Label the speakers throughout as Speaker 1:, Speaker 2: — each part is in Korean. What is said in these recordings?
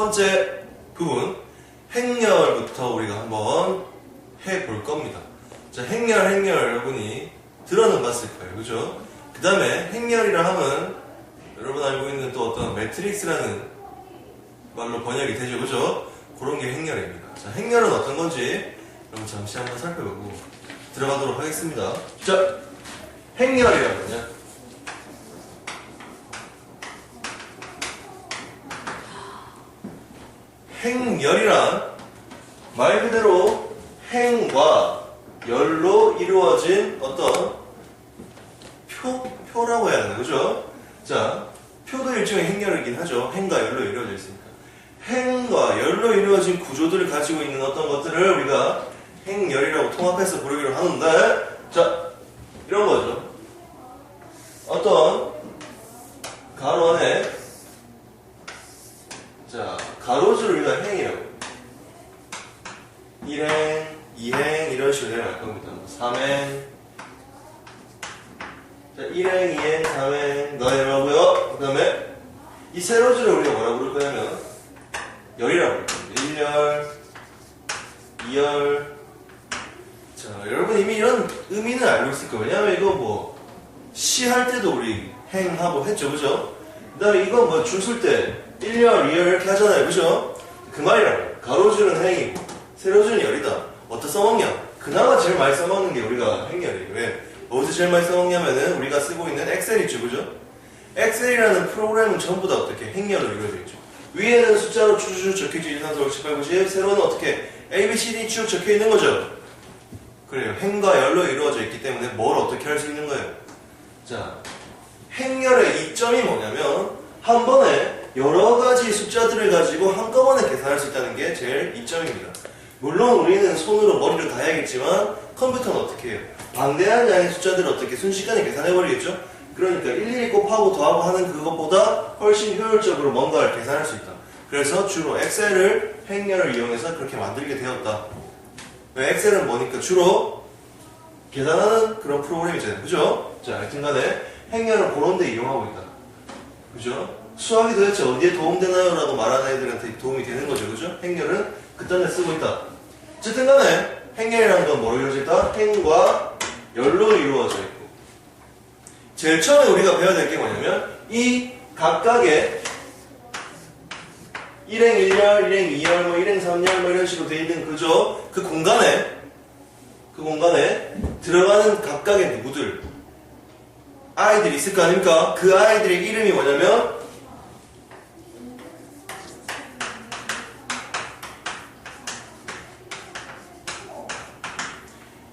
Speaker 1: 번째 부분 행렬부터 우리가 한번 해볼 겁니다. 자, 행렬 여러분이 들어는 봤을 거예요. 그죠? 그 다음에 행렬이라 하면 여러분 알고 있는 또 어떤 매트릭스라는 말로 번역이 되죠. 그죠? 그런 게 행렬입니다. 자, 행렬은 어떤 건지 여러분 잠시 한번 살펴보고 들어가도록 하겠습니다. 자, 행렬이라면요. 행열이란 말 그대로 행과 열로 이루어진 어떤 표라고 해야 되나, 그죠? 자, 표도 일종의 행열이긴 하죠. 행과 열로 이루어져 있으니까. 행과 열로 이루어진 구조들을 가지고 있는 어떤 것들을 우리가 행열이라고 통합해서 부르기로 하는데, 자, 이런 거죠. 어떤 가로 안에, 자, 가로줄을 우리가 행이라고. 1행, 2행, 이런 식으로 내려갈 겁니다. 3행. 자, 1행, 2행, 3행, 더 내려가고요. 그 다음에 이 세로줄을 우리가 뭐라고 부를 거냐면 열이라고 부를 겁니다. 1열, 2열. 자, 여러분 이미 이런 의미는 알고 있을 거예요. 왜냐면 이거 뭐 시할 때도 우리 행하고 했죠. 그죠? 그 다음에 이거 뭐 줄 쓸 때 1열, 2열 이렇게 하잖아요. 그죠? 그 말이라고. 가로줄은 행이고 세로줄은 열이다. 어디다 써먹냐? 그나마 제일 많이 써먹는 게 우리가 행열이에요. 왜? 어디서 제일 많이 써먹냐면은 우리가 쓰고 있는 엑셀 있죠. 그죠? 엑셀이라는 프로그램은 전부 다 어떻게 행열로 이루어져 있죠. 위에는 숫자로 쭉쭉 적혀있죠. 1, 2, 3, 4, 5, 6, 7, 8, 9, 10. 세로는 어떻게 A, B, C, D 쭉 적혀있는 거죠. 그래요. 행과 열로 이루어져 있기 때문에 뭘 어떻게 할 수 있는 거예요. 자, 행열의 이점이 뭐냐면 한 번에 여러 가지 숫자들을 가지고 한꺼번에 계산할 수 있다는 게 제일 이점입니다. 물론 우리는 손으로 머리를 다 해야겠지만 컴퓨터는 어떻게 해요? 방대한 양의 숫자들을 어떻게 순식간에 계산해버리겠죠? 그러니까 일일이 곱하고 더하고 하는 그것보다 훨씬 효율적으로 뭔가를 계산할 수 있다. 그래서 주로 엑셀을 행렬을 이용해서 그렇게 만들게 되었다. 왜? 엑셀은 뭐니까 주로 계산하는 그런 프로그램이잖아요. 그죠? 자, 하여튼간에 행렬을 그런 데 이용하고 있다. 그죠? 수학이 도대체 어디에 도움되나요? 라고 말하는 애들한테 도움이 되는 거죠. 그죠? 행렬은 그딴 데 쓰고 있다. 어쨌든 간에 행렬이라는 건 뭐로 이루어져 있다? 행과 열로 이루어져 있고, 제일 처음에 우리가 배워야 될 게 뭐냐면 이 각각의 1행 1열, 1행 2열, 뭐 1행 3열 뭐 이런 식으로 되어 있는 그죠? 그 공간에 들어가는 각각의 누구들, 아이들이 있을 거 아닙니까? 그 아이들의 이름이 뭐냐면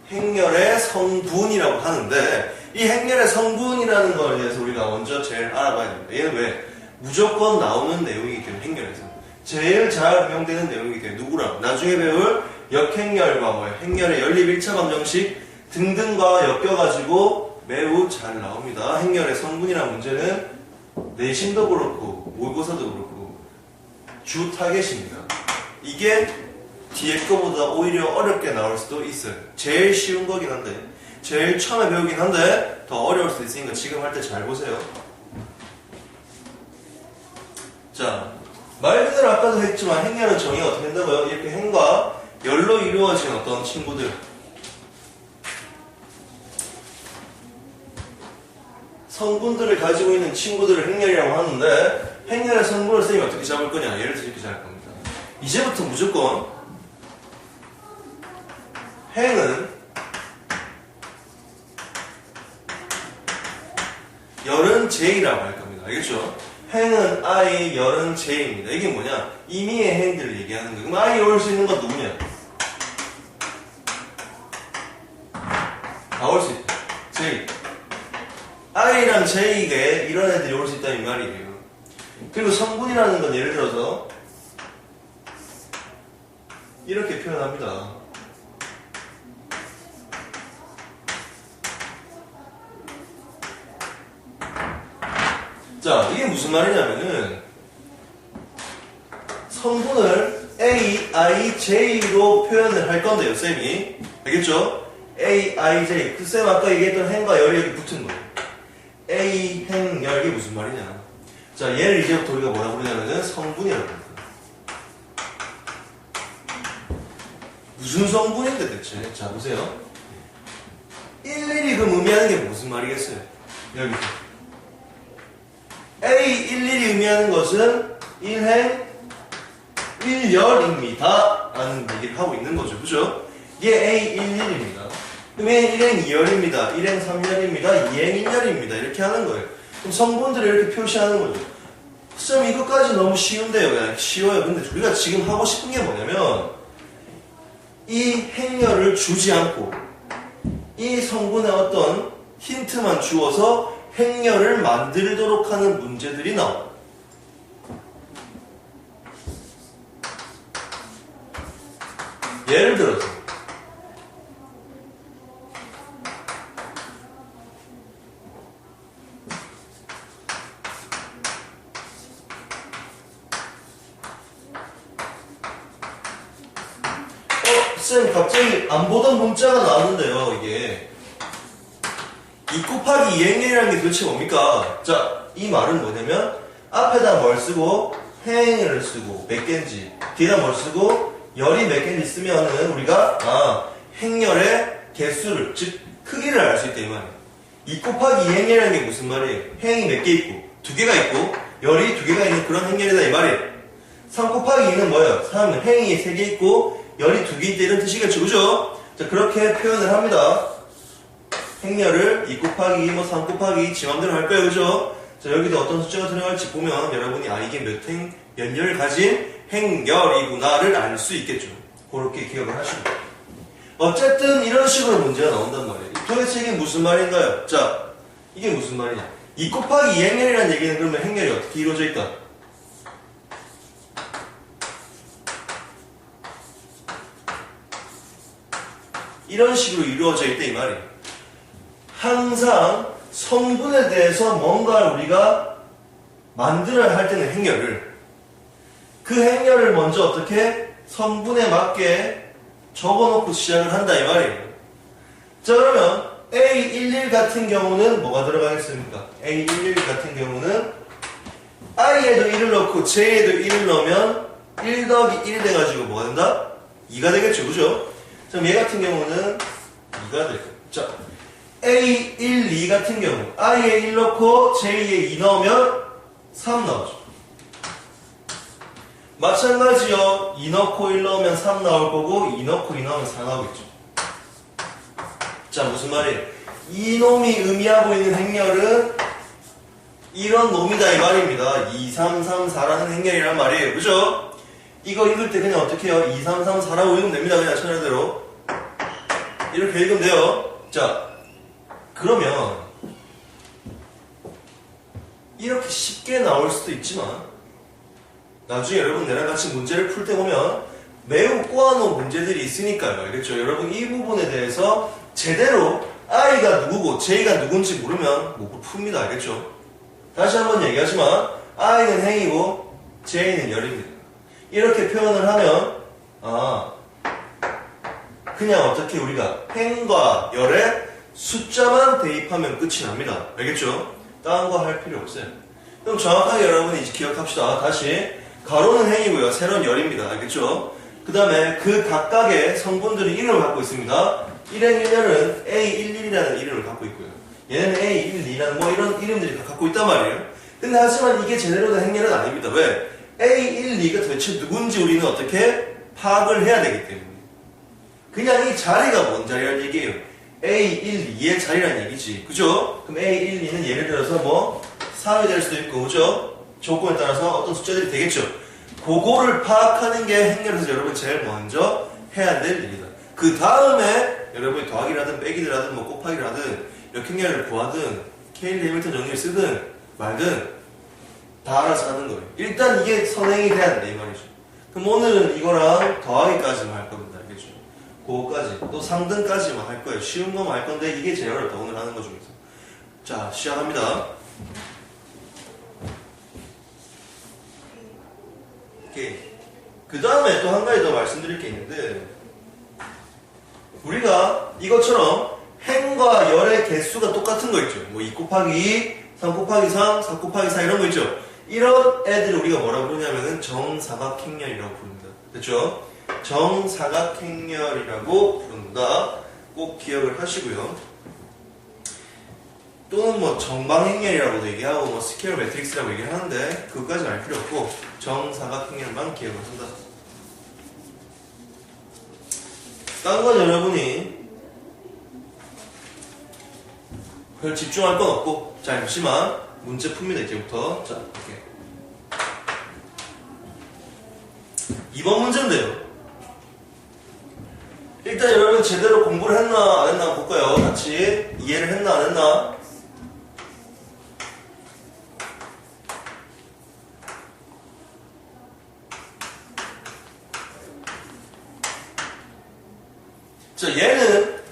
Speaker 1: 행렬의 성분이라고 하는데, 이 행렬의 성분이라는 거에 대해서 우리가 먼저 제일 알아봐야 됩니다. 얘는 왜? 무조건 나오는 내용이기 때문에 행렬에서 제일 잘 활용되는 내용이기 때문에 누구랑? 나중에 배울 역행렬과 뭐 행렬의 연립 1차 방정식 등등과 엮여가지고 매우 잘 나옵니다. 행렬의 성분이라는 문제는 내신도 그렇고 모의고사도 그렇고 주 타겟입니다. 이게 뒤에 거보다 오히려 어렵게 나올 수도 있어요. 제일 쉬운 거긴 한데, 제일 처음에 배우긴 한데 더 어려울 수도 있으니까 지금 할 때 잘 보세요. 자, 말 그대로 아까도 했지만 행렬은 정의가 어떻게 된다고요? 이렇게 행과 열로 이루어진 어떤 친구들, 성분들을 가지고 있는 친구들을 행렬이라고 하는데, 행렬의 성분을 선생님이 어떻게 잡을 거냐? 예를 들어 이렇게 잡을 겁니다. 이제부터 무조건 행은 열은 J라고 할 겁니다. 알겠죠? 행은 I, 열은 J입니다. 이게 뭐냐? 임의의 행들을 얘기하는 거예요. 그럼 I에 올 수 있는 건 누구냐? 다 올 수 있다. J. I랑 J가 이런 애들이 올 수 있다는 말이에요. 그리고 성분이라는 건 예를 들어서 이렇게 표현합니다. 자, 이게 무슨 말이냐면은 성분을 A, I, J로 표현을 할 건데요, 쌤이. 알겠죠? A, I, J. 그 쌤 아까 얘기했던 행과 열이 여기 붙은 거예요. A, 행, 열. 이게 무슨 말이냐? 자, 얘를 이제부터 우리가 뭐라 부르냐면은 성분이라고 합니다. 무슨 성분인데 대체? 자, 보세요. 일일이 그럼 의미하는 게 무슨 말이겠어요? 여기서. A11이 의미하는 것은 1행 1열입니다. 라는 얘기를 하고 있는 거죠. 그죠? 이게 A11입니다. 그럼 얘 1행 2열입니다. 1행 3열입니다. 2행 1열입니다. 이렇게 하는 거예요. 그럼 성분들을 이렇게 표시하는 거죠. 쌤 이것까지 너무 쉬운데요. 그냥 쉬워요. 근데 우리가 지금 하고 싶은 게 뭐냐면 이 행렬을 주지 않고 이 성분의 어떤 힌트만 주어서 행렬을 만들도록 하는 문제들이 나옵니다. 예를 들어서 쌤 갑자기 안 보던 문자가 나왔는데요. 이게 2 곱하기 2행렬이라는 게 도대체 뭡니까? 자, 이 말은 뭐냐면 앞에다 뭘 쓰고 행을 쓰고 몇 개인지 뒤에다 뭘 쓰고 열이 몇 개인지 쓰면은 우리가 행렬의 개수를 즉 크기를 알 수 있다 이 말이에요. 2 곱하기 2행렬이라는 게 무슨 말이에요? 행이 몇 개 있고 2개가 있고 열이 2개가 있는 그런 행렬이다 이 말이에요. 3 곱하기 2는 뭐예요? 3은 행이 3개 있고 열이 2개 있다 이런 뜻이겠죠. 그죠? 자, 그렇게 표현을 합니다. 행렬을 2 곱하기 2, 3 곱하기 2 지 맘대로 할 거예요. 그죠? 자, 여기도 어떤 숫자가 들어갈지 보면 여러분이 이게 몇 열을 가진 행렬이구나를 알 수 있겠죠. 그렇게 기억을 하시고. 어쨌든 이런 식으로 문제가 나온단 말이에요. 도대체 이게 무슨 말인가요? 자, 이게 무슨 말이냐? 2 곱하기 2행렬이라는 얘기는 그러면 행렬이 어떻게 이루어져 있다? 이런 식으로 이루어져 있다 이 말이에요. 항상 성분에 대해서 뭔가 우리가 만들어야 할 때는 행렬을 그 행렬을 먼저 어떻게 성분에 맞게 적어놓고 시작을 한다 이 말이에요. 자, 그러면 A11 같은 경우는 뭐가 들어가겠습니까? A11 같은 경우는 I에도 1을 넣고 J에도 1을 넣으면 1 더하기 1 돼가지고 뭐가 된다? 2가 되겠죠. 그죠? 그럼 얘 같은 경우는 2가 될 거예요. 자, A1, 2 같은 경우 I에 1 넣고 J에 2 넣으면 3 나오죠. 마찬가지요. 2 넣고 1 넣으면 3 나올 거고 2 넣고 2 넣으면 4 나오겠죠. 자, 무슨 말이에요? 이 놈이 의미하고 있는 행렬은 이런 놈이다 이 말입니다. 2, 3, 3, 4라는 행렬이란 말이에요. 그죠? 이거 읽을 때 그냥 어떻게 해요? 2, 3, 3, 4라고 읽으면 됩니다. 그냥 천연대로 이렇게 읽으면 돼요. 자, 그러면 이렇게 쉽게 나올 수도 있지만 나중에 여러분 내랑 같이 문제를 풀 때 보면 매우 꼬아놓은 문제들이 있으니까요. 알겠죠? 여러분 이 부분에 대해서 제대로 I가 누구고 J가 누군지 모르면 못 풉니다. 알겠죠? 다시 한번 얘기하지만 I는 행이고 J는 열입니다. 이렇게 표현을 하면 그냥 어떻게 우리가 행과 열에 숫자만 대입하면 끝이 납니다. 알겠죠? 다른 거 할 필요 없어요. 그럼 정확하게 여러분이 이제 기억합시다. 다시 가로는 행이고요. 세로는 열입니다. 알겠죠? 그 다음에 그 각각의 성분들이 이름을 갖고 있습니다. 1행 1열은 A11이라는 이름을 갖고 있고요. 얘는 A12라는 뭐 이런 이름들이 다 갖고 있단 말이에요. 근데 하지만 이게 제대로 된 행렬은 아닙니다. 왜? A12가 도대체 누군지 우리는 어떻게 파악을 해야 되기 때문에. 그냥 이 자리가 뭔 자리라는 얘기예요. A12의 자리라는 얘기지. 그죠? 그럼 A12는 예를 들어서 뭐 3이 될 수도 있고, 그죠? 조건에 따라서 어떤 숫자들이 되겠죠. 그거를 파악하는 게 행렬에서 여러분 제일 먼저 해야 될 일이다. 그 다음에 여러분이 더하기라든 빼기를 하든 뭐 곱하기를 하든 역행렬을 구하든 케일리 해밀턴 정리를 쓰든 말든 다 알아서 하는 거예요. 일단 이게 선행이 돼야 된다 이 말이죠. 그럼 오늘은 이거랑 더하기까지만 할 겁니다. 알겠죠? 그거까지 또 상등까지만 할 거예요. 쉬운 거만 할 건데 이게 제일 어렵다 오늘 하는 거 중에서. 자, 시작합니다. 그 다음에 또 한 가지 더 말씀드릴 게 있는데 우리가 이것처럼 행과 열의 개수가 똑같은 거 있죠. 뭐 2 곱하기 2, 3 곱하기 3, 4 곱하기 4 이런 거 있죠. 이런 애들을 우리가 뭐라고 부르냐면은 정사각행렬이라고 부릅니다. 됐죠? 정사각행렬이라고 부른다. 꼭 기억을 하시고요. 또는 뭐 정방행렬이라고도 얘기하고 뭐 스퀘어 매트릭스라고 얘기하는데 그것까지 알 필요 없고 정사각행렬만 기억을 한다. 딴 건 여러분이 별 집중할 건 없고 자 잠시만 문제 풉니다. 이제부터 자 이렇게 2번 문제인데요. 일단 여러분 제대로 공부를 했나 안 했나 볼까요? 같이 이해를 했나 안 했나? 자 얘는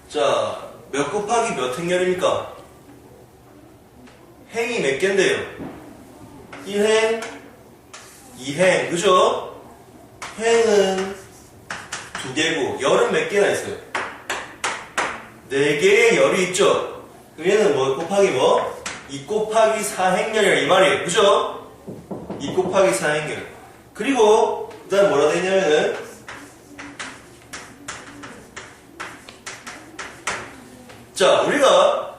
Speaker 1: 자 몇 곱하기 몇 행렬입니까? 행이 몇 개인데요? 1행, 2행, 그죠? 행은 2개고 열은 몇 개나 있어요? 4개의 열이 있죠? 그럼 얘는 뭐 곱하기 뭐? 2 곱하기 4행렬이라 이 말이에요. 그죠? 2 곱하기 4행렬. 그리고 그 다음 뭐라 되냐면은 자 우리가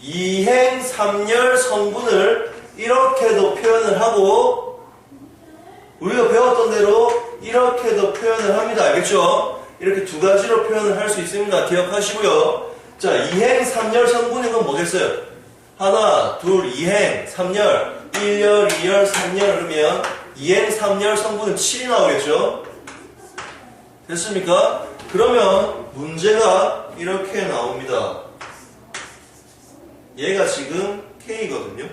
Speaker 1: 2행 3열 성분을 이렇게도 표현을 하고 우리가 배웠던 대로 이렇게도 표현을 합니다. 알겠죠? 이렇게 두 가지로 표현을 할 수 있습니다. 기억하시고요. 자 2행 3열 성분인 건 뭐겠어요? 하나, 둘, 2행 3열 1열, 2열, 3열 그러면 2행 3열 성분은 7이 나오겠죠? 됐습니까? 그러면 문제가 이렇게 나옵니다. 얘가 지금 K거든요.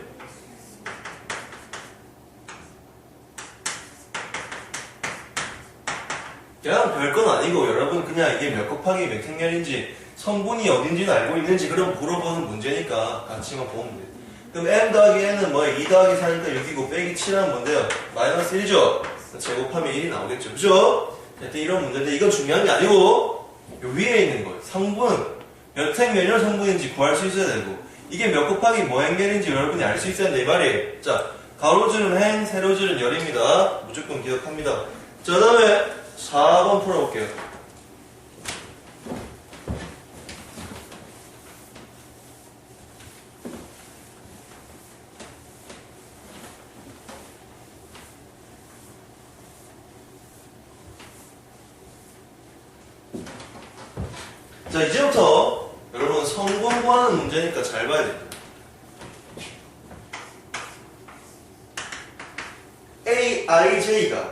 Speaker 1: 그냥 별건 아니고 여러분 그냥 이게 몇 곱하기 몇 행렬인지 성분이 어딘지는 알고 있는지 그런 물어보는 문제니까 같이만 보면 돼요. 그럼 M 더하기 N은 뭐예요? 2 더하기 4니까 6이고 빼기 7하면 뭔데요? 마이너스 1이죠? 제곱하면 1이 나오겠죠. 그죠? 하여튼 이런 문제인데 이건 중요한 게 아니고 요 위에 있는 거예요. 성분 몇 행렬 성분인지 구할 수 있어야 되고 이게 몇 곱하기 뭐 행렬인지 여러분이 알 수 있어야 된다 이 말이에요. 자, 가로줄은 행, 세로줄은 열입니다. 무조건 기억합니다. 자, 그 다음에 4번 풀어볼게요. 자, 이제부터 여러분 성분 구하는 문제니까 잘 봐야 됩니다. AIJ가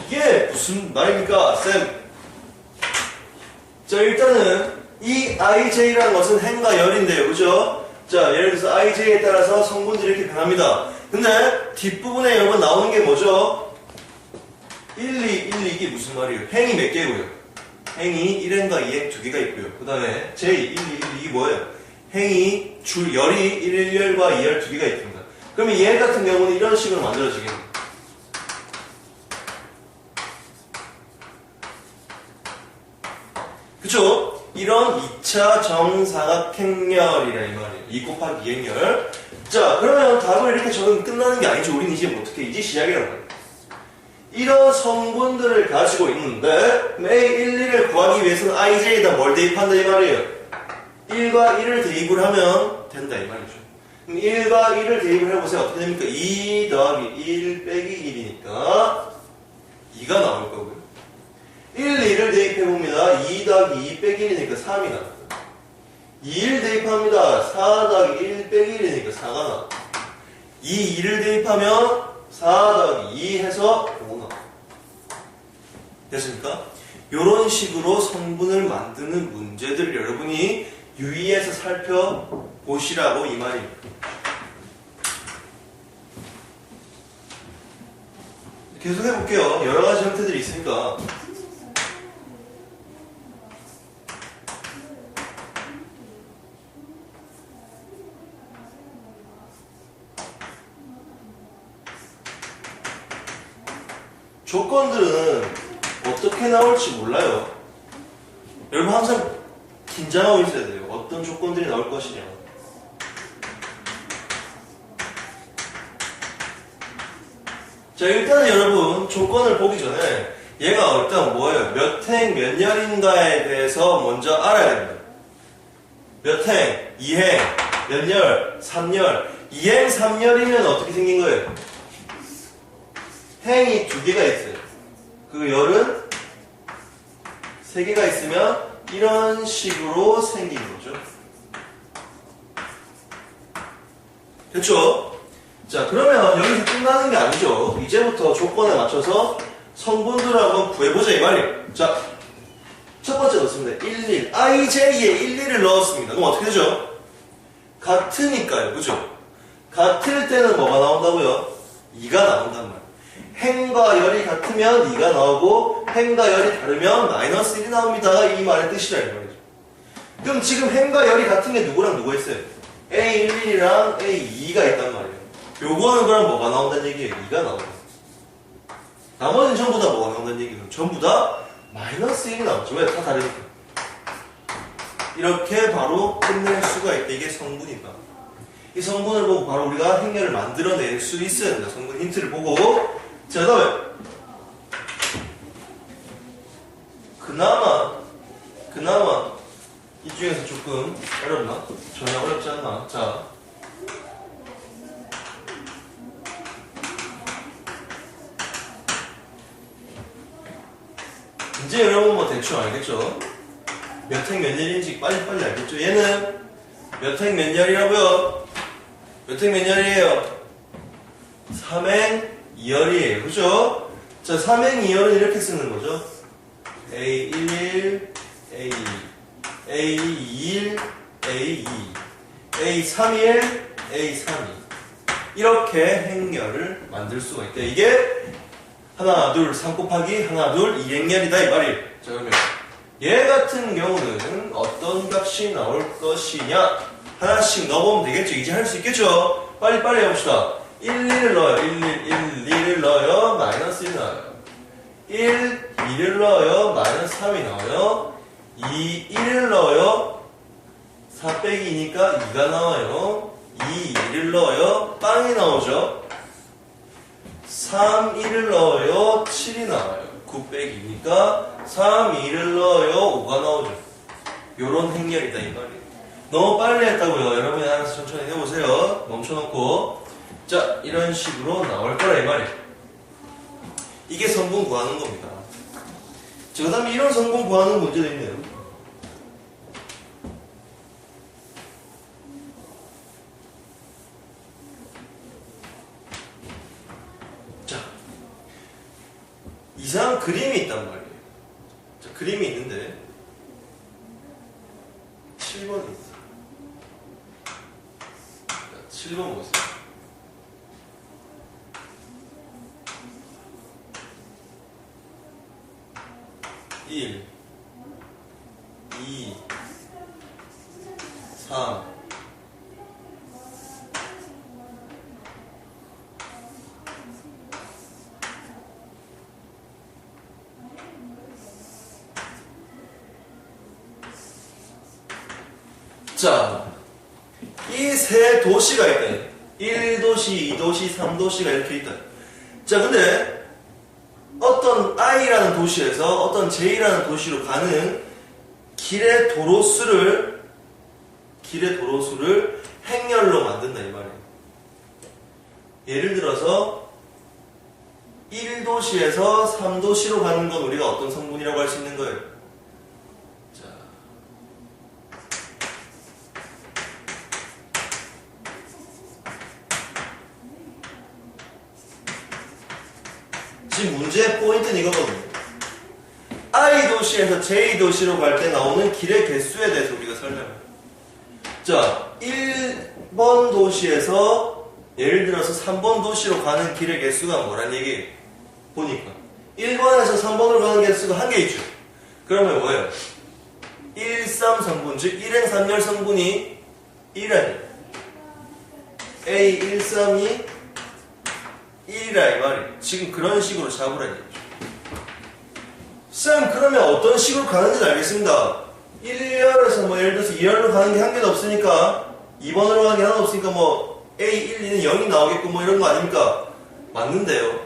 Speaker 1: 이게 무슨 말입니까, 쌤? 자, 일단은 이 IJ라는 것은 행과 열인데요, 그죠? 자, 예를 들어서 IJ에 따라서 성분들이 이렇게 변합니다. 근데 뒷부분에 여러분 나오는 게 뭐죠? 1, 2, 1, 2 이게 무슨 말이에요? 행이 몇 개고요? 행이 1행과 2행 두 개가 있고요. 그 다음에 J, 1, 2, 1, 이게 뭐예요? 행이 열이 1열과 2열 두 개가 있습니다. 그러면 얘 같은 경우는 이런 식으로 만들어지겠네요. 그쵸? 이런 2차 정사각행렬이라 이 말이에요. 2 곱하기 2행렬. 자, 그러면 답을 이렇게 적으면 끝나는 게 아니죠. 우리는 이제 어떻게 이제 시작이란 말이에요. 이런 성분들을 가지고 있는데 A1, 2를 구하기 위해서는 IJ에다 뭘 대입한다 이 말이에요. 1과 1을 대입을 하면 된다 이 말이죠. 그럼 1과 1을 대입을 해보세요. 어떻게 됩니까? 2 더하기 1 빼기 1이니까 2가 나올 거고요. 1, 2를 대입해봅니다. 2 더하기 2 빼기 1이니까 3이 나옵니다. 2를 대입합니다. 4 더하기 1 빼기 1이니까 4가 나옵니다. 2를 대입하면 4 더하기 2 해서 5 나옵니다. 됐습니까? 이런 식으로 성분을 만드는 문제들을 여러분이 유의해서 살펴보시라고 이 말입니다. 계속 해볼게요. 여러 가지 형태들이 있으니까. 조건들은 어떻게 나올지 몰라요. 여러분 항상 긴장하고 있어야 돼요. 어떤 조건들이 나올 것이냐. 자, 일단은 여러분 조건을 보기 전에 얘가 일단 뭐예요? 몇 행 몇 열인가에 대해서 먼저 알아야 됩니다. 몇 행, 2행, 몇 열, 3열. 2행 3열이면 어떻게 생긴 거예요? 행이 2개가 있어요. 그 열은 3개가 있으면 이런 식으로 생긴 거죠. 됐죠? 자, 그러면 여기서 끝나는 게 아니죠. 이제부터 조건에 맞춰서 성분들을 한번 구해보자 이 말이에요. 자, 첫 번째 넣습니다. 11. IJ에 11을 넣었습니다. 그럼 어떻게 되죠? 같으니까요. 그죠? 같을 때는 뭐가 나온다고요? 2가 나온단 말이에요. 행과 열이 같으면 2가 나오고 행과 열이 다르면 마이너스 1이 나옵니다. 이 말의 뜻이라 이 말이죠. 그럼 지금 행과 열이 같은 게 누구랑 누가 있어요? A11이랑 A2가 있단 말이에요. 요거는 그럼 뭐가 나온다는 얘기예요? 2가 나온다. 나머지는 전부 다 뭐가 나온다는 얘기예요? 전부 다 마이너스 1이 나오죠. 왜? 다 다르니까. 이렇게 바로 끝낼 수가 있다. 이게 성분이다. 이 성분을 보고 바로 우리가 행렬을 만들어낼 수 있어야 된다. 성분 힌트를 보고. 자, 다음에 그나마 이 중에서 조금 어렵나? 전혀 어렵지 않나? 자, 이제 여러분 뭐 대충 알겠죠? 몇 행 몇 열인지 빨리빨리 알겠죠? 얘는 몇 행 몇 열이라고요? 몇 행 몇 열이에요? 3행 2열이에요. 그죠? 자, 3행 2열은 이렇게 쓰는 거죠. A11, A2, A21, A2, A31, A32 이렇게 행렬을 만들 수가 있다. 이게 하나, 둘, 3 곱하기 하나, 둘, 2행렬이다 이 말이에요. 자, 그러면 얘 같은 경우는 어떤 값이 나올 것이냐 하나씩 넣어보면 되겠죠. 이제 할 수 있겠죠. 빨리빨리 해봅시다. 1, 2를 넣어요. 1, 2를 넣어요. 마이너스 1 나와요. 1, 2를 넣어요. 마이너스 3이 나와요. 2, 1을 넣어요. 4 빼기 2니까 2가 나와요. 2, 2를 넣어요. 빵이 나오죠. 3, 1을 넣어요. 7이 나와요. 9 빼기 2니까 3, 2를 넣어요. 5가 나오죠. 요런 행렬이다 이 말이에요. 너무 빨리 했다고요. 여러분이 알아서 천천히 해보세요. 멈춰놓고. 자, 이런 식으로 나올 거라 이 말이에요. 이게 성분 구하는 겁니다. 자, 그 다음에 이런 성분 구하는 문제도 있네요. 자, 이상한 그림이 있단 말이에요. 자, 그림이 있는데 7번이 있어요. 7번 보세요. 1, 2, 3, '자, 이 세 도시가 있다. 1도시, 2도시, 3도시가 이렇게 있다. 자, 근데 어떤 I라는 도시에서 어떤 J라는 도시로 가는 길의 도로수를 행렬로 만든다 이 말이에요. 예를 들어서 1도시에서 3도시로 가는 건 우리가 어떤 성분이라고 할 수 있는 거예요? 자, 지금 문제의 포인트는 이거거든요. I 도시에서 J 도시로 갈 때 나오는 길의 개수에 대해서 우리가 설명해요. 자, 1번 도시에서 예를 들어서 3번 도시로 가는 길의 개수가 뭐란 얘기예요? 보니까 1번에서 3번으로 가는 개수가 한 개 있죠. 그러면 뭐예요? 1, 3 성분, 즉 1행 3열 성분이 1이라니 A, 1, 3이 1이라 이 말이에요. 지금 그런 식으로 잡으라는 얘기죠. 쌤, 그러면 어떤 식으로 가는지 알겠습니다. 1열에서 뭐 예를 들어서 2열로 가는 게 한 개도 없으니까 2번으로 가는 게 하나도 없으니까 뭐 A, 1, 2는 0이 나오겠고 뭐 이런 거 아닙니까? 맞는데요.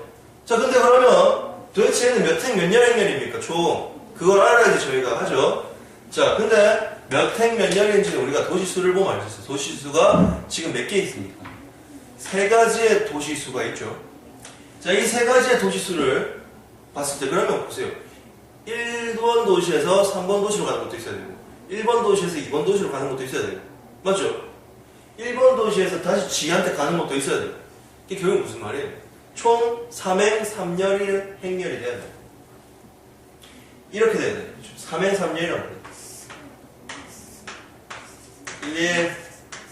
Speaker 1: 자, 근데 그러면 도대체 얘는 몇 행 몇 열 행렬입니까? 총. 그걸 알아야지 저희가 하죠. 자, 근데 몇 행 몇 열인지는 우리가 도시수를 보면 알 수 있어요. 도시수가 지금 몇 개 있습니까? 세 가지의 도시수가 있죠. 자, 이 세 가지의 도시수를 봤을 때 그러면 보세요. 1번 도시에서 3번 도시로 가는 것도 있어야 되고 1번 도시에서 2번 도시로 가는 것도 있어야 되고 맞죠? 1번 도시에서 다시 G한테 가는 것도 있어야 돼요. 이게 결국 무슨 말이에요? 총 3행 3열이 행렬이 돼야 돼요. 이렇게 돼야 돼요. 3행 3열이라고 해요.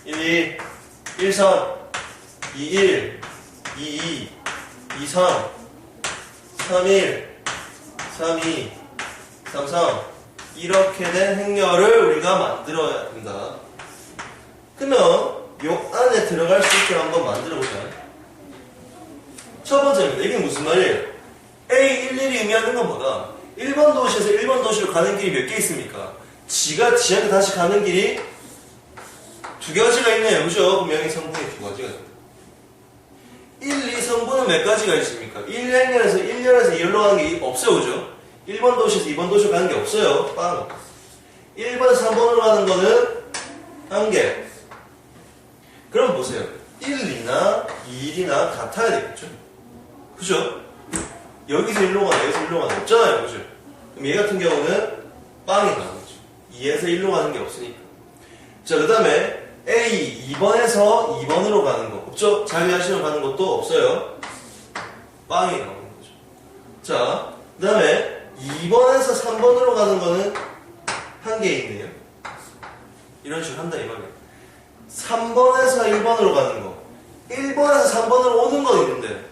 Speaker 1: 1, 2, 1선 2, 1, 2, 2, 2, 3, 3, 1, 3, 2, 3, 3 이렇게 된 행렬을 우리가 만들어야 된다. 그러면 요 안에 들어갈 수 있게 한번 만들어보자. 첫 번째입니다. 이게 무슨 말이에요? A11이 의미하는 건 뭐다? 1번 도시에서 1번 도시로 가는 길이 몇 개 있습니까? G가 G한테 다시 가는 길이 두 가지가 있네요. 그죠? 그럼 여기 성분이 두 가지가 있습니다. 1, 2 성분은 몇 가지가 있습니까? 1행렬에서 1열에서 2열로 가는 게 없어요. 그죠? 1번 도시에서 2번 도시로 가는 게 없어요. 빵. 1번, 3번으로 가는 거는 한 개. 그럼 보세요. 1, 2나 2, 1이나 같아야 되겠죠? 그죠? 여기서 1로 가나 여기서 1로 가나 없잖아요. 그죠? 그럼 얘 같은 경우는 빵이 나오죠. 2에서 1로 가는 게 없으니까. 자, 그 다음에 A 2번에서 2번으로 가는 거 없죠? 자기 자신으로 가는 것도 없어요. 빵이 나오는 거죠. 자, 그 다음에 2번에서 3번으로 가는 거는 한 개 있네요. 이런 식으로 한다 이 말이에요. 3번에서 1번으로 가는 거 1번에서 3번으로 오는 건 있는데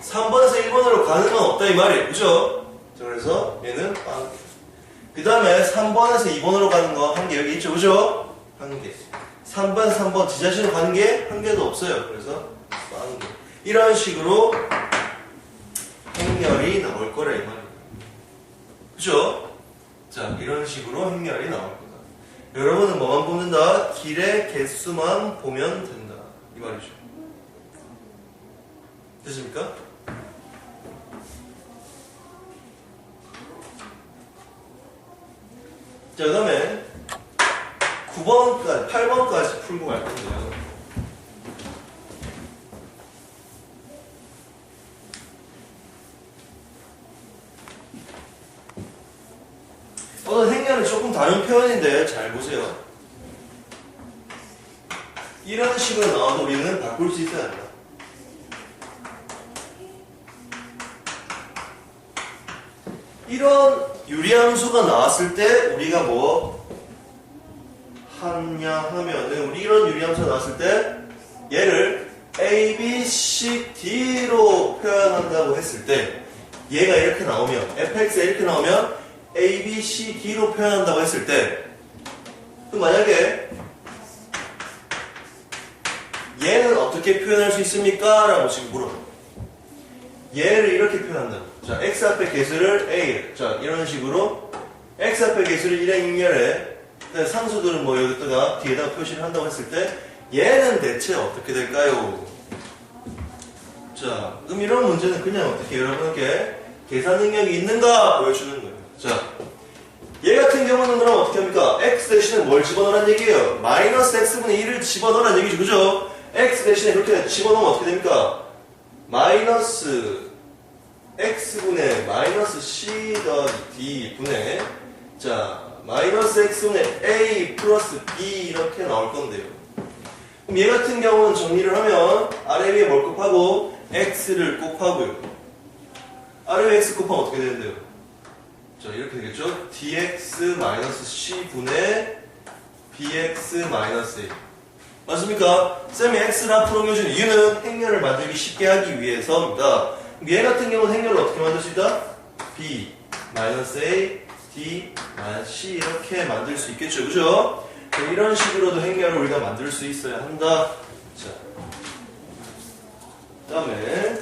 Speaker 1: 3번에서 1번으로 가는 건 없다 이 말이에요. 그죠? 자, 그래서 얘는 빵. 그 다음에 3번에서 2번으로 가는 거 한 개 여기 있죠. 그죠? 한 개. 3번, 3번 지 자신으로 가는 게 한 개도 없어요. 그래서 빵 개. 이런 식으로 행렬이 나올 거라 이 말이에요. 그죠? 자, 이런 식으로 행렬이 나올 거다. 여러분은 뭐만 보는다? 길의 개수만 보면 된다. 이 말이죠. 됐습니까? 자, 그 다음에 9번까지, 8번까지 풀고 갈 건데요. 행렬은 조금 다른 표현인데 잘 보세요. 이런 식으로 나와도 우리는 바꿀 수 있어야 한다. 이런 유리함수가 나왔을 때 우리가 뭐 하냐 하면은 우리 이런 유리함수가 나왔을 때 얘를 A, B, C, D로 표현한다고 했을 때 얘가 이렇게 나오면 fx가 이렇게 나오면 A, B, C, D로 표현한다고 했을 때 그럼 만약에 얘는 어떻게 표현할 수 있습니까? 라고 지금 물어봐요. 얘를 이렇게 표현한다. 자, x 앞에 개수를 A. 자, 이런 식으로 x 앞에 개수를 1행 6열에 상수들은 뭐 여기다가 뒤에다가 표시를 한다고 했을 때 얘는 대체 어떻게 될까요? 자, 그럼 이런 문제는 그냥 어떻게 여러분께 계산 능력이 있는가 보여주는 거예요. 자, 얘 같은 경우는 그럼 어떻게 합니까? x 대신에 뭘 집어넣으란 얘기예요? 마이너스 x분의 1을 집어넣으란 얘기죠. 그죠? x 대신에 그렇게 집어넣으면 어떻게 됩니까? 마이너스 x분의 마이너스 c 더하기 d 분의 자 마이너스 x분의 a 플러스 b 이렇게 나올 건데요. 그럼 얘 같은 경우는 정리를 하면 아래 위에 뭘 곱하고 x를 곱하고요. 아래 위에 x 곱하면 어떻게 되는데요? 자 이렇게 되겠죠? dx 마이너스 c 분의 bx 마이너스 a 맞습니까? 쌤이 x를 앞으로 옮겨준 이유는 행렬을 만들기 쉽게 하기 위해서입니다. 얘 같은 경우는 행렬을 어떻게 만들 수 있다? b 마이너스 a d 마이너스 c 이렇게 만들 수 있겠죠. 그죠? 이런 식으로도 행렬을 우리가 만들 수 있어야 한다. 자, 그 다음에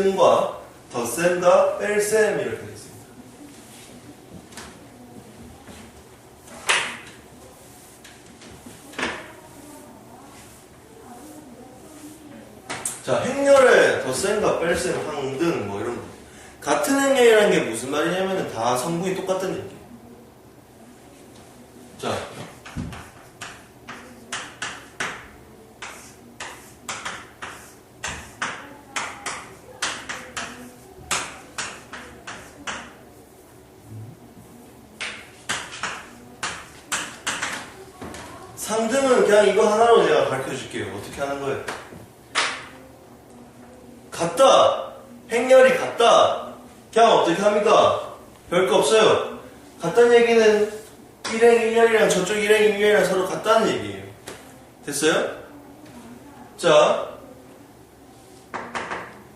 Speaker 1: 상등과 덧셈과 뺄셈 이렇게 되어 있습니다. 자, 행렬의 덧셈과 뺄셈, 상등 뭐 이런 거. 같은 행렬이라는 게 무슨 말이냐면은 다 성분이 똑같다는 얘기예요. 자, 상등은 그냥 이거 하나로 제가 가르쳐 줄게요. 어떻게 하는 거예요? 같다. 행렬이 같다. 그냥 어떻게 합니까? 별거 없어요. 같다는 얘기는 일행 일렬이랑 저쪽 일행 일렬이랑 서로 같다는 얘기예요. 됐어요? 자,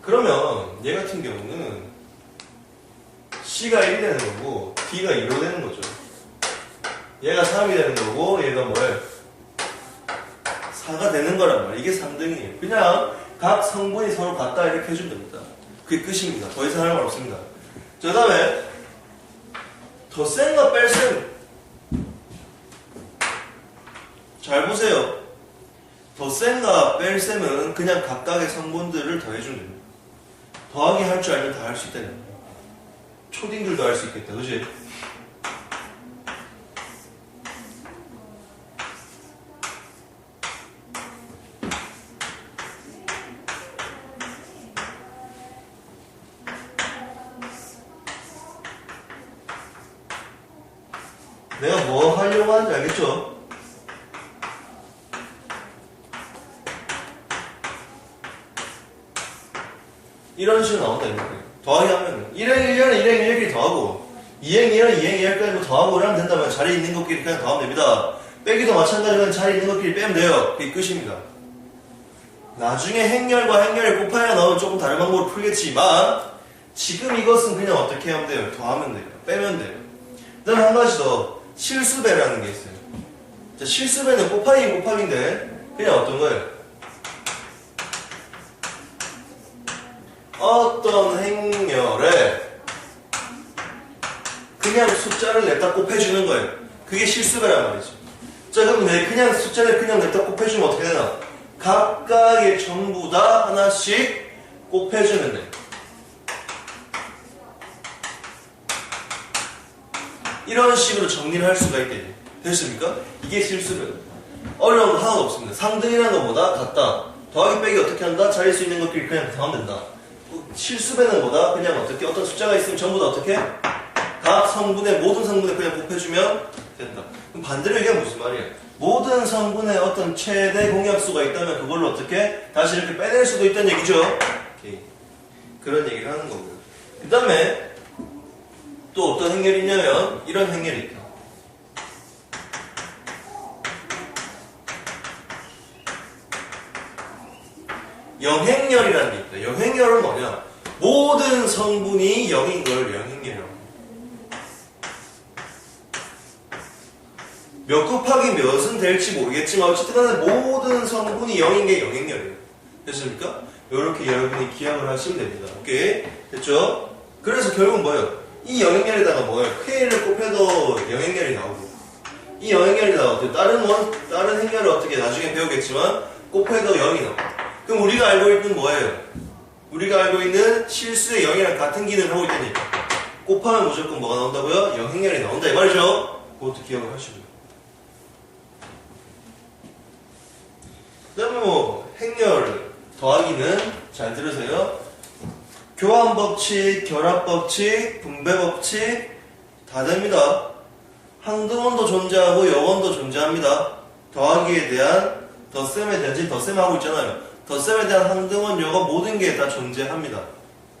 Speaker 1: 그러면 얘 같은 경우는 C가 1이 되는 거고 D가 2로 되는 거죠. 얘가 3이 되는 거고 얘가 뭐예요? 4가 되는 거란 말이에요. 이게 3등이에요. 그냥 각 성분이 서로 같다 이렇게 해주면 됩니다. 그게 끝입니다. 더 이상 할 말 없습니다. 자, 그 다음에 덧셈과 뺄셈. 잘 보세요. 덧셈과 뺄셈은 그냥 각각의 성분들을 더해주면 됩니다. 더하기 할 줄 알면 다 할 수 있다는 거예요. 초딩들도 할 수 있겠다. 그치? 내가 뭐 하려고 하는지 알겠죠? 이런 식으로 나온다 이렇게. 더하기 하면 1행 1년은 1행 1열끼리 더하고 2행 2년 2행 2열까지 뭐 더하고 이러면 된다면 자리에 있는 것끼리 그냥 더하면 됩니다. 빼기도 마찬가지로 자리에 있는 것끼리 빼면 돼요. 그게 끝입니다. 나중에 행렬과 행렬의 곱하기가 나오면 조금 다른 방법으로 풀겠지만 지금 이것은 그냥 어떻게 하면 돼요? 더하면 돼요. 빼면 돼요. 그 다음에 한 가지 더 실수배라는 게 있어요. 자, 실수배는 곱하기 곱하기인데 그냥 어떤 거예요? 어떤 행렬에 그냥 숫자를 냈다 곱해주는 거예요. 그게 실수배란 말이죠. 자, 그럼 그냥 숫자를 그냥 냈다 곱해주면 어떻게 되나? 각각의 전부 다 하나씩 곱해주면 돼요. 이런 식으로 정리를 할 수가 있대요. 됐습니까? 이게 실수배. 어려운 거 하나도 없습니다. 상등이라는 것보다 같다. 더하기 빼기 어떻게 한다? 자릴 수 있는 것끼리 그냥 더하면 된다. 실수배는 뭐다? 그냥 어떻게 어떤 숫자가 있으면 전부 다 어떻게? 각 성분의 모든 성분에 그냥 곱해주면 된다. 그럼 반대로 얘기하면 무슨 말이에요? 모든 성분에 어떤 최대 공약수가 있다면 그걸로 어떻게 다시 이렇게 빼낼 수도 있다는 얘기죠. 오케이. 그런 얘기를 하는 거고요. 그 다음에 또 어떤 행렬이 있냐면 이런 행렬이 있다. 영행렬이라는 게 있다. 영행렬은 뭐냐? 모든 성분이 0인 걸 영행렬이라고 합니다. 몇 곱하기 몇은 될지 모르겠지만 어쨌든 간에 모든 성분이 0인 게 영행렬이에요. 됐습니까? 이렇게 여러분이 기억을 하시면 됩니다. 오케이? 됐죠? 그래서 결국은 뭐예요? 이 영행렬에다가 뭐예요? K를 곱해도 영행렬이 나오고 이 영행렬이 나오고 다른 행렬을 어떻게 나중에 배우겠지만 곱해도 0이 나오고 그럼 우리가 알고 있는 뭐예요? 우리가 알고 있는 실수의 0이랑 같은 기능을 하고 있다니까 곱하면 무조건 뭐가 나온다고요? 영행렬이 나온다 이 말이죠? 그것도 기억을 하시고요. 그 다음에 뭐 행렬 더하기는 잘 들으세요. 교환법칙, 결합법칙, 분배법칙 다 됩니다. 항등원도 존재하고 여원도 존재합니다. 더하기에 대한 덧셈에 대한 지금 덧셈 하고 있잖아요. 덧셈에 대한 항등원, 여원 모든 게 다 존재합니다.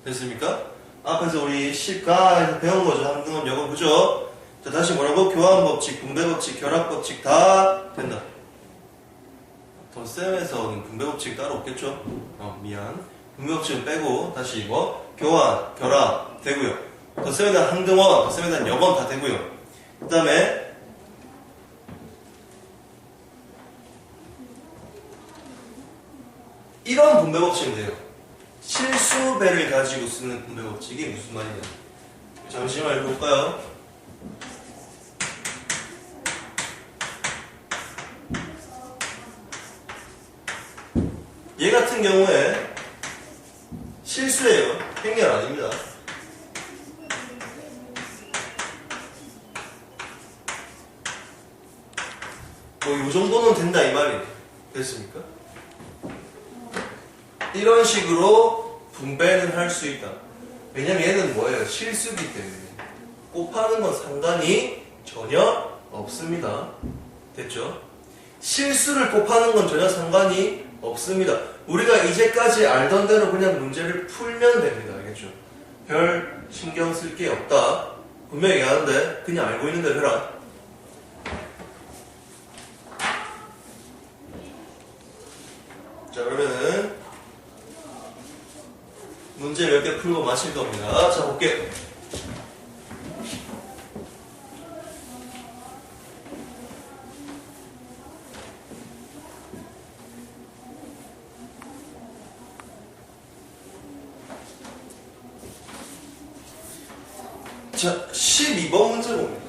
Speaker 1: 됐습니까? 앞에서 우리 실가에서 배운 거죠. 항등원, 여원 그죠? 자 다시 뭐라고? 교환법칙, 분배법칙, 결합법칙 다 된다. 덧셈에서는 분배법칙 따로 없겠죠? 미안. 분배법칙은 빼고 다시 이거 교환, 결합 되고요. 덧셈에 대한 항등원, 덧셈에 대한 여번 다 되고요. 그 다음에 이런 분배법칙은 돼요. 실수배를 가지고 쓰는 분배 법칙이 무슨 말이냐. 잠시만 읽어볼까요? 얘 같은 경우에 실수예요. 행렬 아닙니다. 뭐 이 정도는 된다 이 말이에요. 됐습니까? 이런 식으로 분배는 할 수 있다. 왜냐면 얘는 뭐예요? 실수기 때문에 곱하는 건 상관이 전혀 없습니다. 됐죠? 실수를 곱하는 건 전혀 상관이 없습니다. 우리가 이제까지 알던 대로 그냥 문제를 풀면 됩니다. 알겠죠? 별 신경 쓸 게 없다. 분명히 얘기하는데 그냥 알고 있는 대로 해라. 자, 그러면은 문제 몇 개 풀고 마칠 겁니다. 자, 볼게요. 자, 12번 문제 봅니다.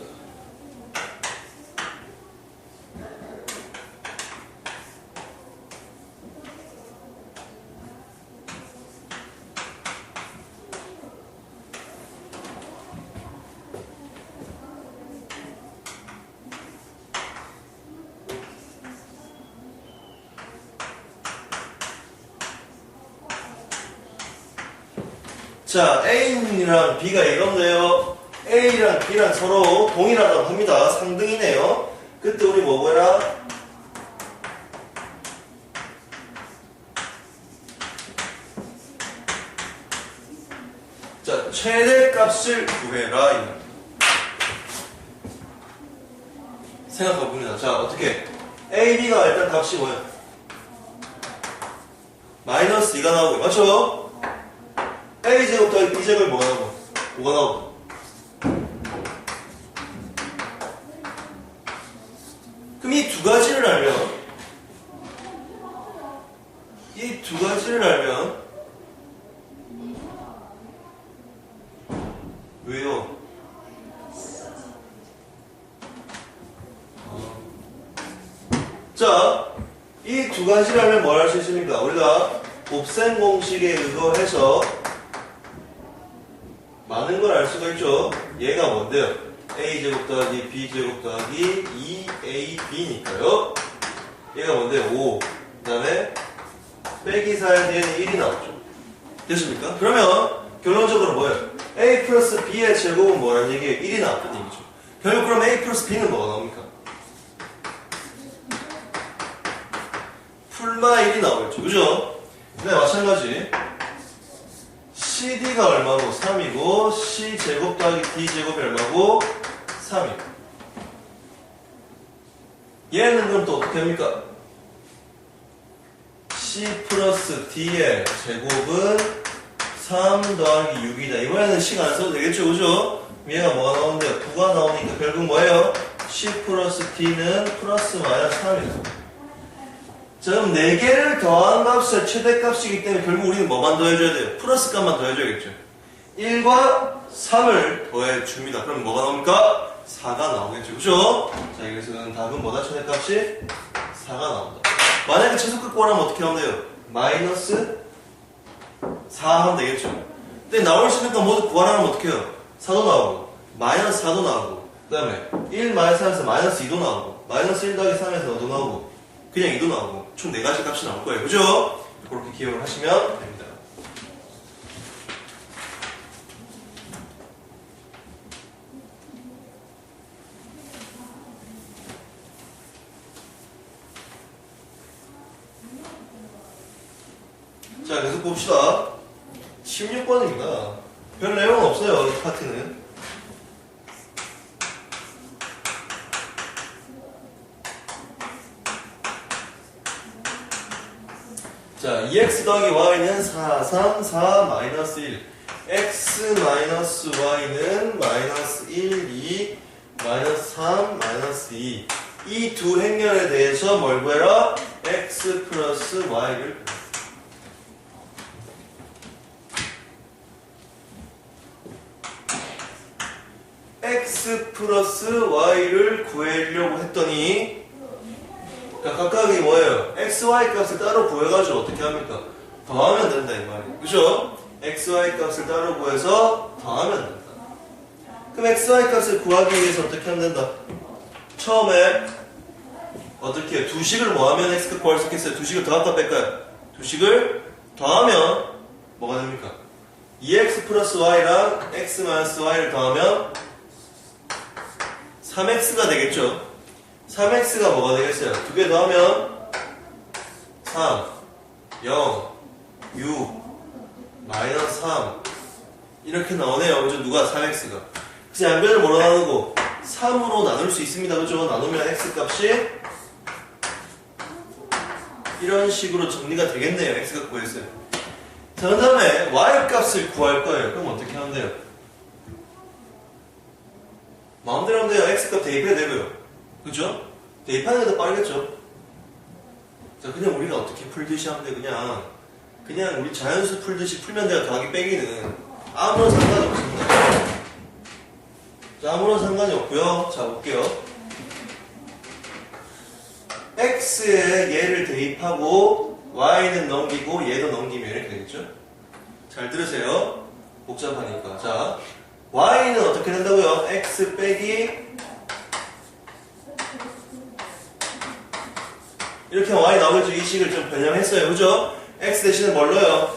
Speaker 1: 자, A랑 B가 이건데요. A랑 B랑 서로 동일하다고 합니다. 상등이네요. 그때 우리 뭐 해라? 자, 최대값을 구해라. 생각해봅니다. 자, 어떻게? A, B가 일단 값이 뭐야? 마이너스 2가 나오고, 맞죠? A제곱 더하기 B제곱이 뭐가 나오고? 5가 나오고. 그럼 이 두 가지를 알면, 왜요? 자, 이 두 가지를 알면 뭘 할 수 있습니까? 우리가 곱셈 공식에 의거해서 많은 걸 알 수가 있죠. 얘가 뭔데요? A제곱 더하기 B제곱 더하기 2AB니까요. 얘가 뭔데요? 5. 그 다음에 빼기 4에 뒤에는 1이 나오죠. 됐습니까? 그러면 결론적으로 뭐예요? A 플러스 B의 제곱은 뭐라는 얘기예요? 1이 나왔다는 얘기죠. 결국 그럼 A 플러스 B는 뭐가 나옵니까? 풀마 1이 나오겠죠. 그죠? 네, 마찬가지. CD가 얼마고? 3이고 C제곱 더하기 D제곱이 얼마고? 3이고 얘는 그럼 또 어떻게 합니까? C 플러스 D의 제곱은 3 더하기 6이다. 이번에는 C가 안 써도 되겠죠? 그죠? 얘가 뭐가 나오는데요? 9가 나오니까 결국 뭐예요? C 플러스 D는 플러스 마이너스 3이다. 자, 그럼 4개를 더한 값의 최대값이기 때문에 결국 우리는 뭐만 더해줘야 돼요? 플러스 값만 더해줘야겠죠. 1과 3을 더해줍니다. 그럼 뭐가 나옵니까? 4가 나오겠죠. 그죠? 자, 그래서 답은 뭐다? 최대값이 4가 나온다. 만약에 최소값 구하려면 어떻게 하면 돼요? 마이너스 4 하면 되겠죠. 근데 나올 수 있는 건 모두 구하려면 어떻게 해요? 4도 나오고, 마이너스 4도 나오고, 그 다음에 1 마이너스 3에서 마이너스 2도 나오고, 마이너스 1 더하기 3에서 5도 나오고, 그냥 2도 나오고, 총 4가지 값이 나올 거예요. 그죠? 그렇게 기억을 하시면 됩니다. 자, 계속 봅시다. 16번입니다. 별 내용은 없어요, 이 파트는. 자, 2x 더하기 y는 4, 3, 4, 마이너스 1. x 마이너스 y는 마이너스 1, 2, 마이너스 3, 마이너스 2. 이 두 행렬에 대해서 뭘 구해라? x 플러스 y를 x 플러스 y를 구하려고 했더니 각각이 뭐예요? x, y 값을 따로 구해가지고 어떻게 합니까? 더하면 된다 이 말이에요. 그죠? x, y 값을 따로 구해서 더하면 된다. 그럼 x, y 값을 구하기 위해서 어떻게 하면 된다? 처음에 어떻게 해요? 두 식을 뭐 하면 x값 구할 수 있겠어요? 두 식을 더할까 뺄까요? 두 식을 더하면 뭐가 됩니까? 2x 플러스 y랑 x 마이너스 y를 더하면 3x가 되겠죠? 3x가 뭐가 되겠어요? 두 개 더하면 3, 0, 6, 마이너스 3 이렇게 나오네요. 그죠? 누가? 3x가. 그래서 양변을 뭐로 나누고? 3으로 나눌 수 있습니다. 그죠? 나누면 x값이 이런 식으로 정리가 되겠네요. x가 구했어요. 자, 그 다음에 y값을 구할 거예요. 그럼 어떻게 하면 돼요? 마음대로 하면 돼요. x값 대입해야 되고요. 그죠? 대입하는 게 더 빠르겠죠? 자, 그냥 우리가 어떻게 풀듯이 하면 돼. 그냥 우리 자연수 풀듯이 풀면 돼요. 더하기 빼기는 아무런 상관이 없습니다. 자, 아무런 상관이 없고요. 자, 볼게요. x에 얘를 대입하고 y는 넘기고 얘도 넘기면 이렇게 되겠죠? 잘 들으세요. 복잡하니까. 자, y는 어떻게 된다고요? x 빼기 이렇게 하면 y 나오겠죠? 이 식을 좀 변형했어요. 그죠? x 대신에 뭘 넣어요?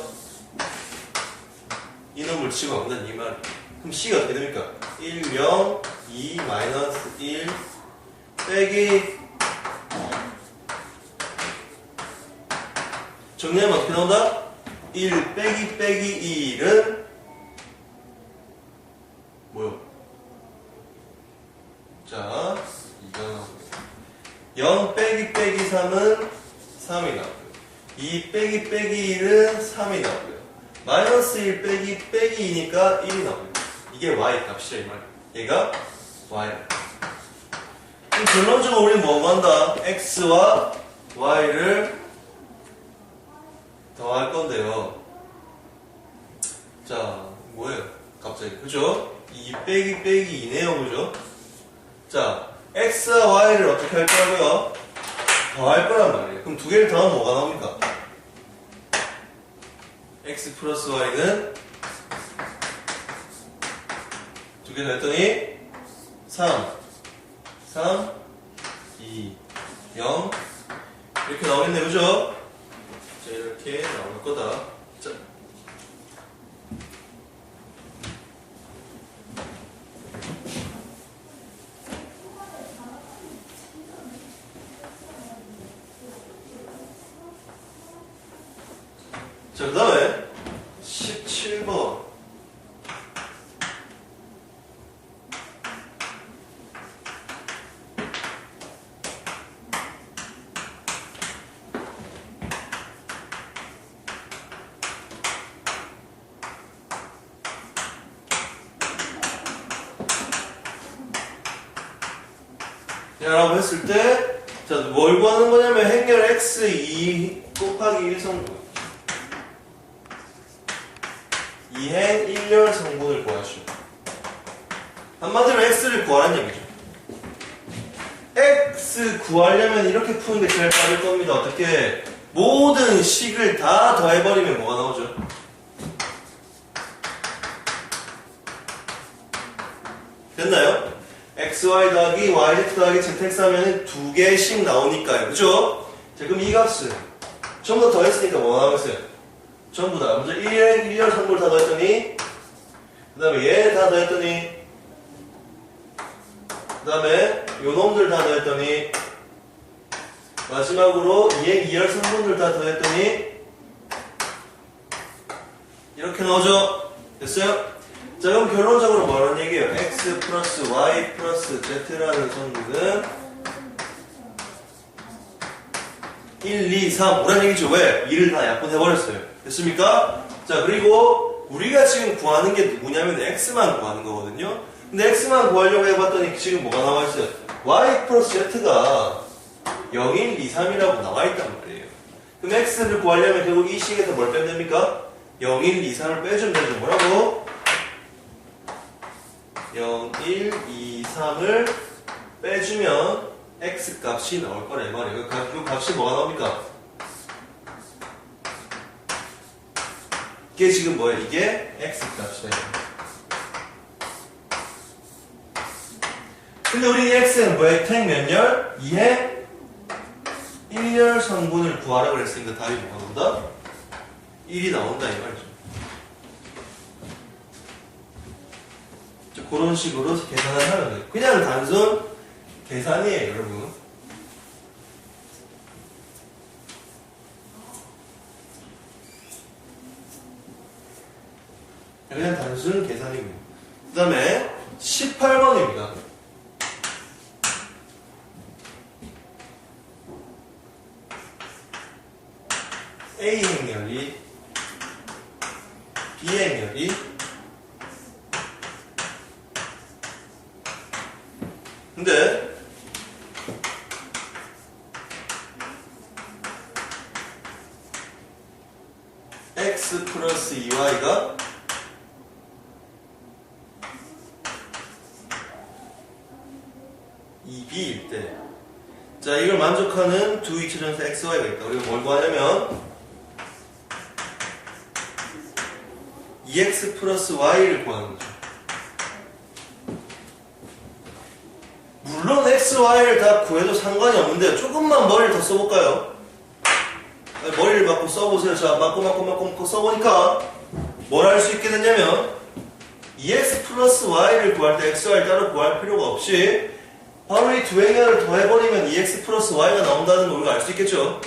Speaker 1: 이놈을 집어넣는다는 이 말. 그럼 c가 어떻게 됩니까? 1, 0, 2, 마이너스 1 빼기 정리하면 어떻게 나온다? 1 빼기 빼기 1은 뭐요? 자, 2가 나오고요. 0 빼기 빼기 3은 3이 나오고요. 2 빼기 빼기 1은 3이 나오고요. 마이너스 1 빼기 빼기 2니까 1이 나오고요. 이게 y 값이야 이 말. 얘가 y. 그럼 결론적으로 우리는 뭐 한다? x와 y를 더할 건데요. 자, 뭐예요? 갑자기. 그죠? 2 빼기 빼기 2네요. 그죠? 자, x와 y를 어떻게 할 거라고요? 더할 거란 말이에요. 그럼 두 개를 더하면 뭐가 나옵니까? x 플러스 y는 두 개 더했더니 3, 2, 0 이렇게 나오겠네. 그죠? 자, 이렇게 나올 거다. 자. 자, 그 다음에 17번. 라고 했을 때, 자, 뭘 구하는 거냐면 행렬 x2 곱하기 1성분 2행 1열 성분을 구하시오. 한마디로 x를 구하라는 얘기죠. x 구하려면 이렇게 푸는 게 제일 빠를 겁니다. 어떻게? 모든 식을 다 더해버리면 뭐가 나오죠? 됐나요? xy 더하기 yz 더하기 zx 하면 두 개씩 나오니까요. 그죠? 자, 그럼 이 값은 전부 다 더했으니까 뭐가 나오겠어요? 전부 다. 먼저 1열 성분을 다 더했더니, 그 다음에 얘 다 더했더니, 그 다음에 요 놈들 다 더했더니, 마지막으로 2열 성분을 다 더했더니, 이렇게 나오죠? 됐어요? 자, 그럼 결론적으로 뭐라는 얘기예요? x 플러스 y 플러스 z라는 성분은 1, 2, 3, 5라는 얘기죠. 왜? 2를 다 약분해버렸어요. 됐습니까? 자, 그리고 우리가 지금 구하는 게 누구냐면 x만 구하는 거거든요. 근데 x만 구하려고 해봤더니 지금 뭐가 나와있어요? y 플러스 z가 0, 1, 2, 3이라고 나와있단 말이에요. 그럼 x를 구하려면 결국 이 식에서 뭘 빼면 됩니까? 0, 1, 2, 3을 빼주면 되죠. 뭐라고? 0, 1, 2, 3을 빼주면 x 값이 나올 거라 이 말이에요. 그 값이 뭐가 나옵니까? 이게 지금 뭐예요? 이게 x 값이다. 근데 우리 x는 뭐예요? 택 몇 열? 2의 1열 성분을 구하라고 그랬으니까 답이 뭐가 나온다? 1이 나온다 이 말이죠. 그런 식으로 계산을 하는 거예요. 그냥 단순 계산이에요, 여러분. 그냥 단순 계산이고요. 그 다음에 18번입니다. A 행렬이 B 행렬이 근데 x 플러스 2y가 b일 때, 자 이걸 만족하는 두 이치전에서 x, y가 있다. 우리가 뭘 구하냐면 2x 플러스 y를 구하는 거죠. 물론 x, y를 다 구해도 상관이 없는데 조금만 머리를 더 써볼까요? 머리를 맞고 써보세요. 자, 맞고 써보니까 뭘 할 수 있게 됐냐면 2x 플러스 y를 구할 때 x, y를 따로 구할 필요가 없이 바로 이 두 행렬을 더해버리면 2x 플러스 y가 나온다는 걸 우리가 알 수 있겠죠?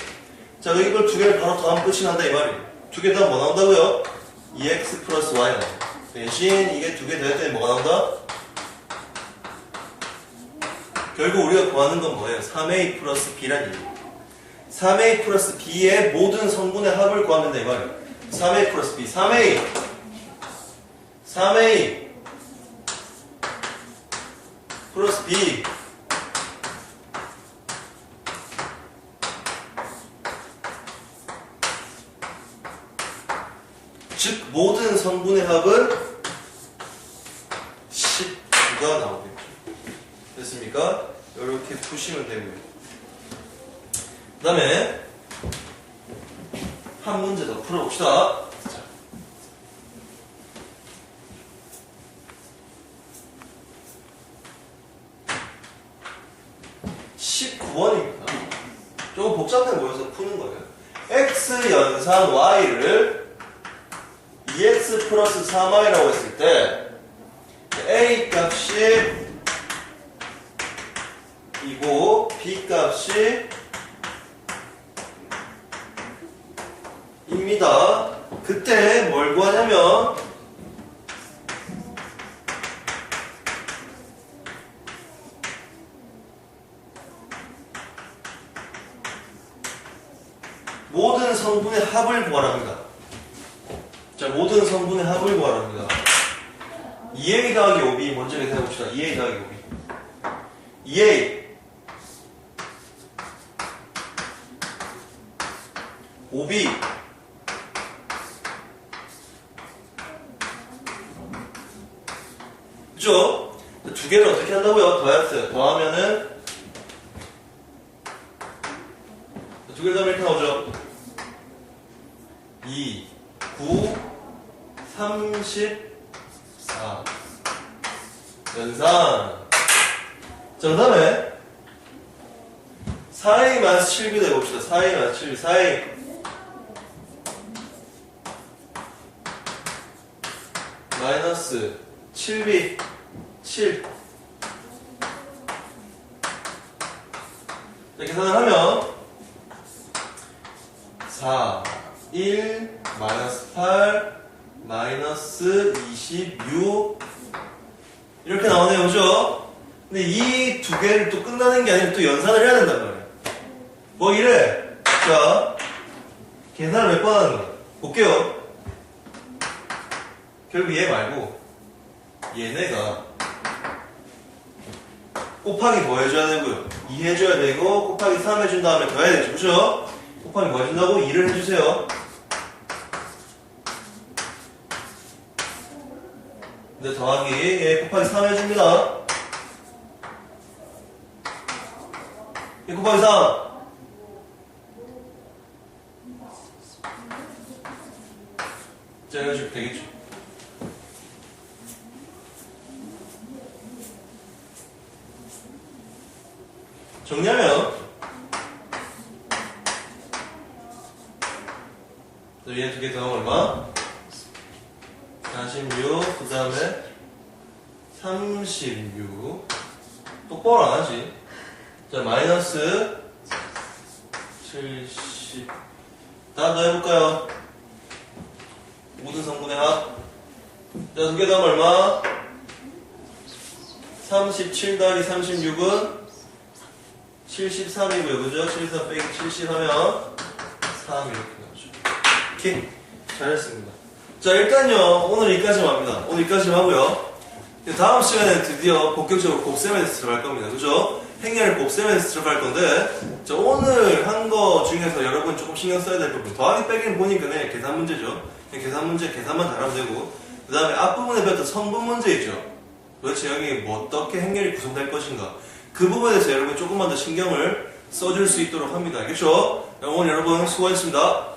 Speaker 1: 자, 이걸 두 개를 바로 더하면 끝이 난다 이 말이에요. 두 개 다 뭐 나온다고요? 2x 플러스 y 나온다. 대신 이게 두 개 더했더니 뭐가 나온다? 결국 우리가 구하는 건 뭐예요? 3a 플러스 b란 얘기예요. 3a 플러스 b의 모든 성분의 합을 구하면 돼 이 말이에요. 3a 플러스 b, 3a 플러스 b 즉 모든 성분의 합은 19가 나오겠죠. 됐습니까? 이렇게 푸시면 되고요. 그 다음에 한 문제 더 풀어봅시다. 자. 19번입니다. 조금 복잡해 보여서 푸는 거예요. x 연산 y를 2x 플러스 3y라고 했을 때 a 값이 이고 b 값이 입니다. 그때 뭘 구하냐면 모든 성분의 합을 구하랍니다. 자, 모든 성분의 합을 구하랍니다. 2a 더하기 5b 먼저 계산해봅시다. 2a 더하기 5b 2a 5b 그죠? 두 개를 어떻게 한다고요? 더했어요. 더하면은 두 개를 더하면 이렇게 나오죠. 2, 9, 34 연산. 자, 그 다음에 4a 마이너스 7b 해봅시다. 4a 마이너스 7b 4a 마이너스 7b 7 계산을 하면 4 1 마이너스 8 마이너스 26 이렇게 나오네요. 그죠? 근데 이 두 개를 또 끝나는 게 아니라 또 연산을 해야 된단 말이에요. 뭐 이래. 자, 계산을 몇 번 하는 거야? 볼게요. 결국 얘 말고 얘네가 곱하기 뭐 해줘야 되고요? 2 해줘야 되고 곱하기 3 해준 다음에 더 해야 되죠. 그죠? 곱하기 뭐 해준다고? 2를 해주세요. 근데 더하기 예, 곱하기 3 해줍니다. 예, 곱하기 3. 자, 이런 식으로 되겠죠. 정리하면 얘 두 개 더하면 얼마? 46, 그 다음에 36. 똑바로 안 하지. 자, 마이너스 70. 다음 더 해볼까요? 모든 성분의 합. 자, 두 개 더하면 얼마? 37 더하기 36은 73이고요. 그죠? 73 빼기 70 하면 3 이렇게 나오죠. 오케이. 잘했습니다. 자, 일단요, 오늘 여기까지만 합니다. 오늘 여기까지만 하고요. 다음 시간에 드디어 본격적으로 곱셈에 대해서 들어갈 겁니다. 그죠? 행렬 곱셈에 대해서 들어갈 건데, 자, 오늘 한 거 중에서 여러분 조금 신경 써야 될 부분. 더하기 빼기는 보니까 그냥 계산 문제죠. 그냥 계산 문제, 계산만 잘하면 되고, 그 다음에 앞부분에 배웠던 성분 문제 있죠. 도대체 여기 뭐 어떻게 행렬이 구성될 것인가. 그 부분에 대해서 여러분 조금만 더 신경을 써줄 수 있도록 합니다. 알겠죠? 오늘 여러분 수고하셨습니다.